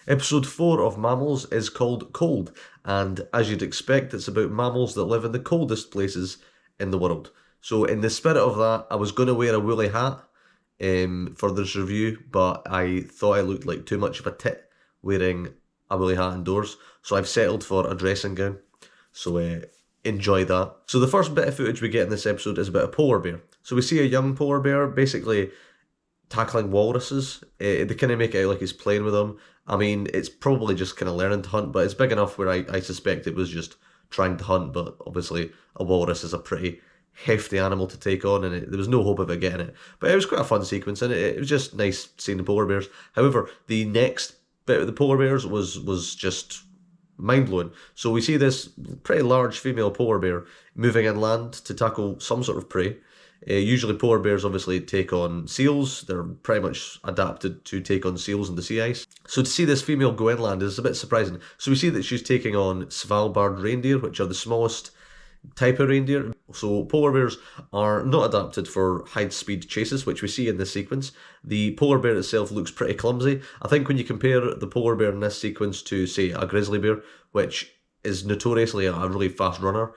Episode 4 of Mammals is called Cold, and as you'd expect, it's about mammals that live in the coldest places in the world. So, in the spirit of that, I was going to wear a woolly hat for this review, but I thought I looked like too much of a tit wearing a woolly hat indoors, so I've settled for a dressing gown. So, enjoy that. So, the first bit of footage we get in this episode is about a polar bear. So, we see a young polar bear basically tackling walruses. They kind of make it out like he's playing with them. I mean, it's probably just kind of learning to hunt, but it's big enough where I suspect it was just trying to hunt, but obviously a walrus is a pretty hefty animal to take on, and there was no hope of it getting it. But it was quite a fun sequence, and it was just nice seeing the polar bears. However, the next bit of the polar bears was just mind-blowing. So we see this pretty large female polar bear moving inland to tackle some sort of prey. Usually polar bears obviously take on seals. They're pretty much adapted to take on seals in the sea ice. So to see this female go inland is a bit surprising. So we see that she's taking on Svalbard reindeer, which are the smallest type of reindeer. So polar bears are not adapted for high-speed chases, which we see in this sequence. The polar bear itself looks pretty clumsy. I think when you compare the polar bear in this sequence to, say, a grizzly bear, which is notoriously a really fast runner,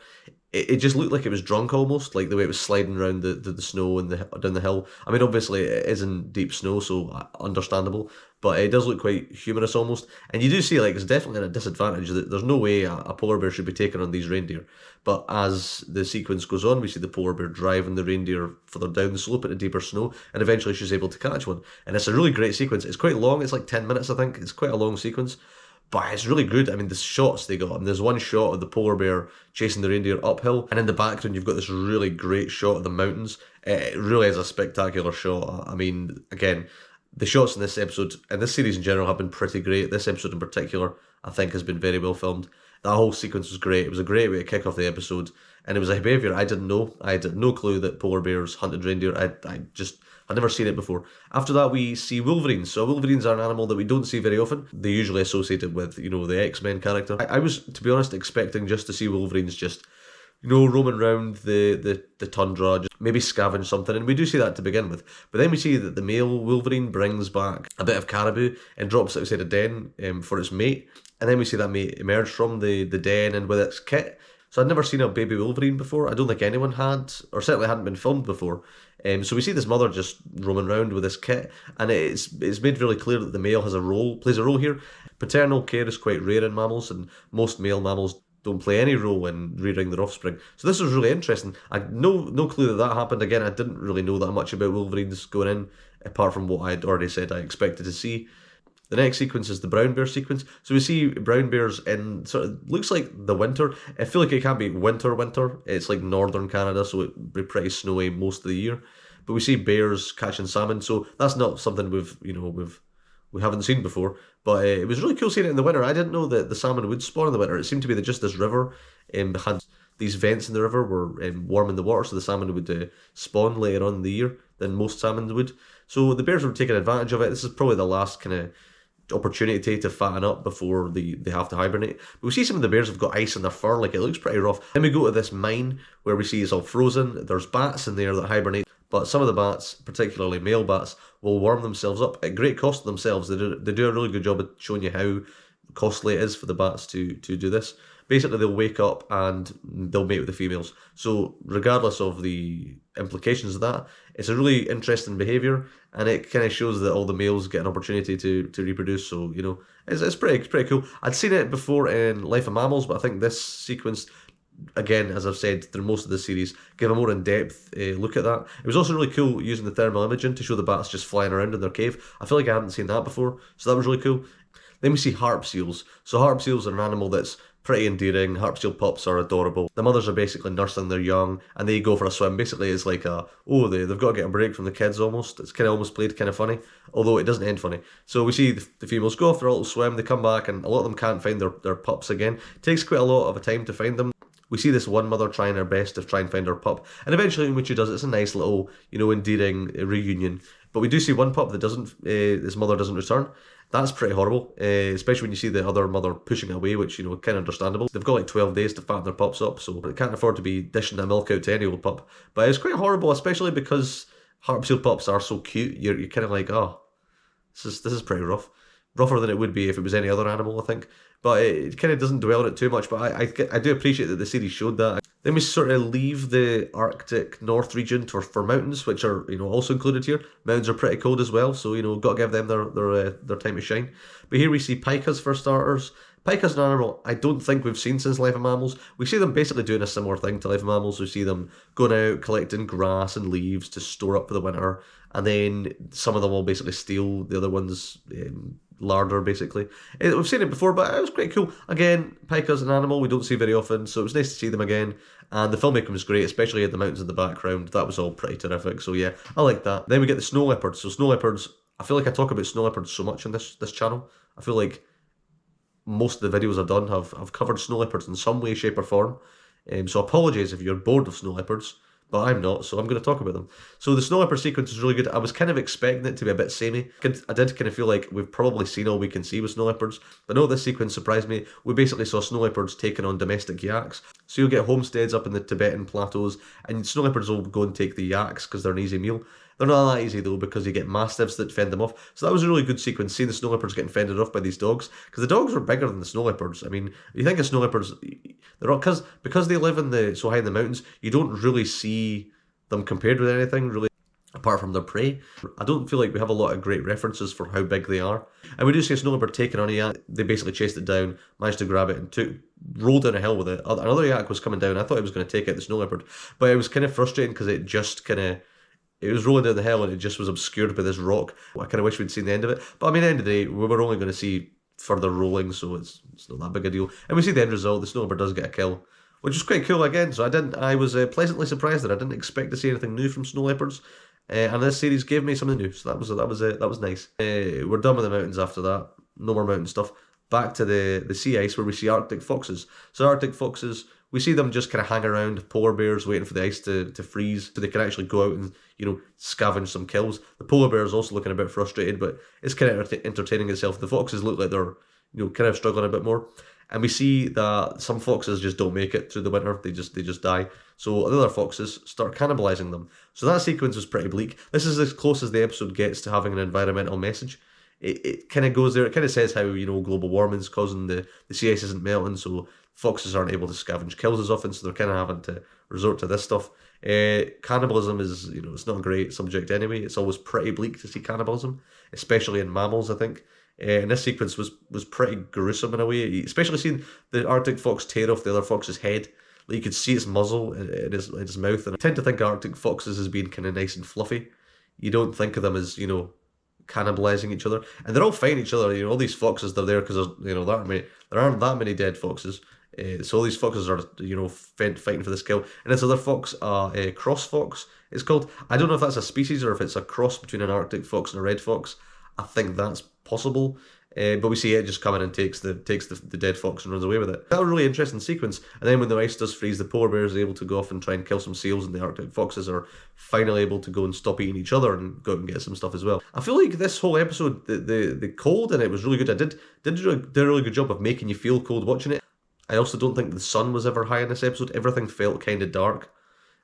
it just looked like it was drunk almost, like the way it was sliding around the snow and down the hill. I mean, obviously it is in deep snow, so understandable, but it does look quite humorous almost. And you do see like it's definitely at a disadvantage. There's no way a polar bear should be taking on these reindeer. But as the sequence goes on, we see the polar bear driving the reindeer further down the slope into deeper snow, and eventually she's able to catch one. And it's a really great sequence. It's quite long. It's like 10 minutes, I think. It's quite a long sequence. But it's really good. I mean, the shots they got. I mean, there's one shot of the polar bear chasing the reindeer uphill, and in the background you've got this really great shot of the mountains. It really is a spectacular shot. I mean, again, the shots in this episode, and this series in general, have been pretty great. This episode in particular, I think, has been very well filmed. That whole sequence was great. It was a great way to kick off the episode, and it was a behaviour I didn't know. I had no clue that polar bears hunted reindeer. I'd never seen it before. After that, we see wolverines. So wolverines are an animal that we don't see very often. They're usually associated with, the X-Men character. I was, to be honest, expecting just to see wolverines just, roaming around the tundra, just maybe scavenge something, and we do see that to begin with. But then we see that the male wolverine brings back a bit of caribou and drops it outside a den for its mate. And then we see that mate emerge from the den and with its kit. So I'd never seen a baby wolverine before. I don't think anyone had, or certainly hadn't been filmed before. So we see this mother just roaming around with this kit, and it's made really clear that the male plays a role here. Paternal care is quite rare in mammals, and most male mammals don't play any role in rearing their offspring. So this was really interesting. I had no clue that happened. Again, I didn't really know that much about wolverines going in, apart from what I had already said I expected to see. The next sequence is the brown bear sequence. So we see brown bears in sort of looks like the winter. I feel like it can't be winter. It's like northern Canada, so it'd be pretty snowy most of the year. But we see bears catching salmon, so that's not something we haven't seen before. But it was really cool seeing it in the winter. I didn't know that the salmon would spawn in the winter. It seemed to be that just this river had these vents in the river were warm in the water, so the salmon would spawn later on in the year than most salmon would. So the bears were taking advantage of it. This is probably the last kind of opportunity to fatten up before they have to hibernate. But we see some of the bears have got ice in their fur, like it looks pretty rough. Then we go to this mine where we see it's all frozen. There's bats in there that hibernate, but some of the bats, particularly male bats, will warm themselves up at great cost to themselves. They do a really good job of showing you how costly it is for the bats to do this. Basically, they'll wake up and they'll mate with the females. So regardless of the implications of that, it's a really interesting behaviour, and it kind of shows that all the males get an opportunity to reproduce. So, it's pretty cool. I'd seen it before in Life of Mammals, but I think this sequence, again, as I've said through most of the series, give a more in-depth look at that. It was also really cool using the thermal imaging to show the bats just flying around in their cave. I feel like I hadn't seen that before, so that was really cool. Then we see harp seals. So harp seals are an animal that's pretty endearing. Harp seal pups are adorable. The mothers are basically nursing their young, and they go for a swim. Basically, it's like they've got to get a break from the kids almost. It's kind of almost played kind of funny, although it doesn't end funny. So we see the females go off for a little swim, they come back, and a lot of them can't find their pups again. It takes quite a lot of a time to find them. We see this one mother trying her best to try and find her pup, and eventually when she does, it's a nice little, endearing reunion. But we do see one pup that this mother doesn't return. That's pretty horrible, especially when you see the other mother pushing away, which, kind of understandable. They've got like 12 days to fatten their pups up, so they can't afford to be dishing that milk out to any old pup. But it's quite horrible, especially because harp seal pups are so cute. You're kind of like, oh, this is pretty rough. rougher than it would be if it was any other animal, I think. But it kind of doesn't dwell on it too much, but I do appreciate that the series showed that. Then we sort of leave the Arctic North region for mountains, which are, you know, also included here. Mountains are pretty cold as well, so, you know, got to give them their time to shine. But here we see pikas for starters. Pikas an animal I don't think we've seen since Life of Mammals. We see them basically doing a similar thing to Life of Mammals. We see them going out, collecting grass and leaves to store up for the winter, and then some of them will basically steal the other ones' larder, basically. We've seen it before, but it was quite cool. Again, pika's an animal we don't see very often, so it was nice to see them again. And the filmmaking was great, especially at the mountains in the background. That was all pretty terrific, so yeah, I like that. Then we get the snow leopards. So snow leopards, I feel like I talk about snow leopards so much on this channel. I feel like most of the videos I've done have covered snow leopards in some way, shape or form. So apologies if you're bored of snow leopards, but I'm not, so I'm going to talk about them. So the snow leopard sequence is really good. I was kind of expecting it to be a bit samey. I did kind of feel like we've probably seen all we can see with snow leopards, but no, this sequence surprised me. We basically saw snow leopards taking on domestic yaks. So you'll get homesteads up in the Tibetan plateaus, and snow leopards will go and take the yaks because they're an easy meal. They're not that easy though, because you get mastiffs that fend them off. So that was a really good sequence, seeing the snow leopards getting fended off by these dogs, because the dogs were bigger than the snow leopards. I mean, you think of snow leopards, they're all, because they live so high in the mountains, you don't really see them compared with anything really apart from their prey. I don't feel like we have a lot of great references for how big they are. And we do see a snow leopard taking on a yak. They basically chased it down, managed to grab it, and rolled down a hill with it. Another yak was coming down. I thought it was going to take out the snow leopard, but it was kind of frustrating because it was rolling down the hill and it just was obscured by this rock. I kind of wish we'd seen the end of it. But I mean, at the end of the day, we were only going to see further rolling, so it's not that big a deal. And we see the end result. The snow leopard does get a kill, which was quite cool again. So I was pleasantly surprised that I didn't expect to see anything new from snow leopards. And this series gave me something new, so that was nice. We're done with the mountains after that. No more mountain stuff. Back to the sea ice where we see Arctic foxes. So Arctic foxes, we see them just kind of hang around polar bears waiting for the ice to freeze so they can actually go out and, you know, scavenge some kills. The polar bear is also looking a bit frustrated, but it's kind of entertaining itself. The foxes look like they're, you know, kind of struggling a bit more. And we see that some foxes just don't make it through the winter. They just die. So the other foxes start cannibalizing them. So that sequence was pretty bleak. This is as close as the episode gets to having an environmental message. It kind of goes there. It kind of says how, you know, global warming's causing the sea ice isn't melting, so foxes aren't able to scavenge kills as often, so they're kind of having to resort to this stuff. Cannibalism is, you know, it's not a great subject anyway. It's always pretty bleak to see cannibalism, especially in mammals, I think. And this sequence was pretty gruesome in a way, especially seeing the Arctic fox tear off the other fox's head. Like, you could see its muzzle in his mouth. And I tend to think Arctic foxes as being kind of nice and fluffy. You don't think of them as, you know, cannibalizing each other. And they're all fighting each other. You know, all these foxes, they're there because, you know, there aren't that many dead foxes. So all these foxes are, you know, fighting for this kill. And this other fox, cross fox, it's called. I don't know if that's a species or if it's a cross between an Arctic fox and a red fox. I think that's possible. But we see it just coming and takes the dead fox and runs away with it. That was a really interesting sequence. And then when the ice does freeze, the polar bear is able to go off and try and kill some seals, and the Arctic foxes are finally able to go and stop eating each other and go out and get some stuff as well. I feel like this whole episode, the cold in it was really good. I did a really good job of making you feel cold watching it. I also don't think the sun was ever high in this episode. Everything felt kind of dark.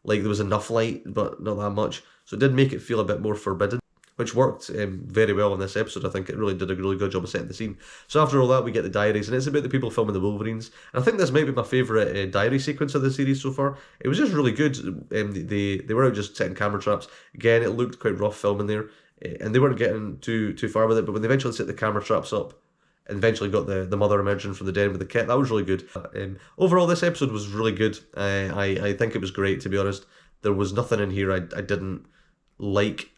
Like there was enough light, but not that much. So it did make it feel a bit more forbidden, which worked very well in this episode. I think it really did a really good job of setting the scene. So after all that, we get the diaries, and it's about the people filming the Wolverines. And I think this might be my favourite diary sequence of the series so far. It was just really good. They were out just setting camera traps. Again, it looked quite rough filming there, and they weren't getting too far with it. But when they eventually set the camera traps up, and eventually got the mother emerging from the den with the kit, that was really good. Overall, this episode was really good. I think it was great, to be honest. There was nothing in here I didn't like.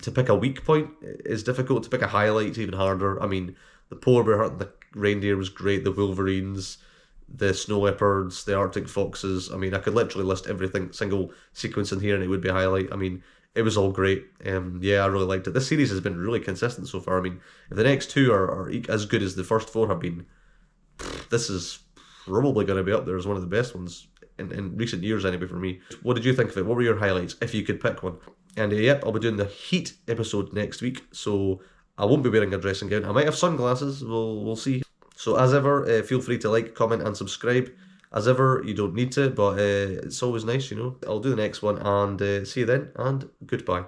To pick a weak point is difficult. To pick a highlight is even harder. I mean, the polar bear hunting the reindeer was great. The wolverines, the snow leopards, the Arctic foxes. I mean, I could literally list single sequence in here and it would be a highlight. I mean, it was all great. Yeah, I really liked it. This series has been really consistent so far. I mean, if the next two are as good as the first four have been, this is probably going to be up there as one of the best ones in recent years anyway for me. What did you think of it? What were your highlights, if you could pick one? And yep, I'll be doing the Heat episode next week, so I won't be wearing a dressing gown. I might have sunglasses, we'll see. So as ever, feel free to like, comment and subscribe. As ever, you don't need to, but it's always nice, you know. I'll do the next one, and see you then, and goodbye.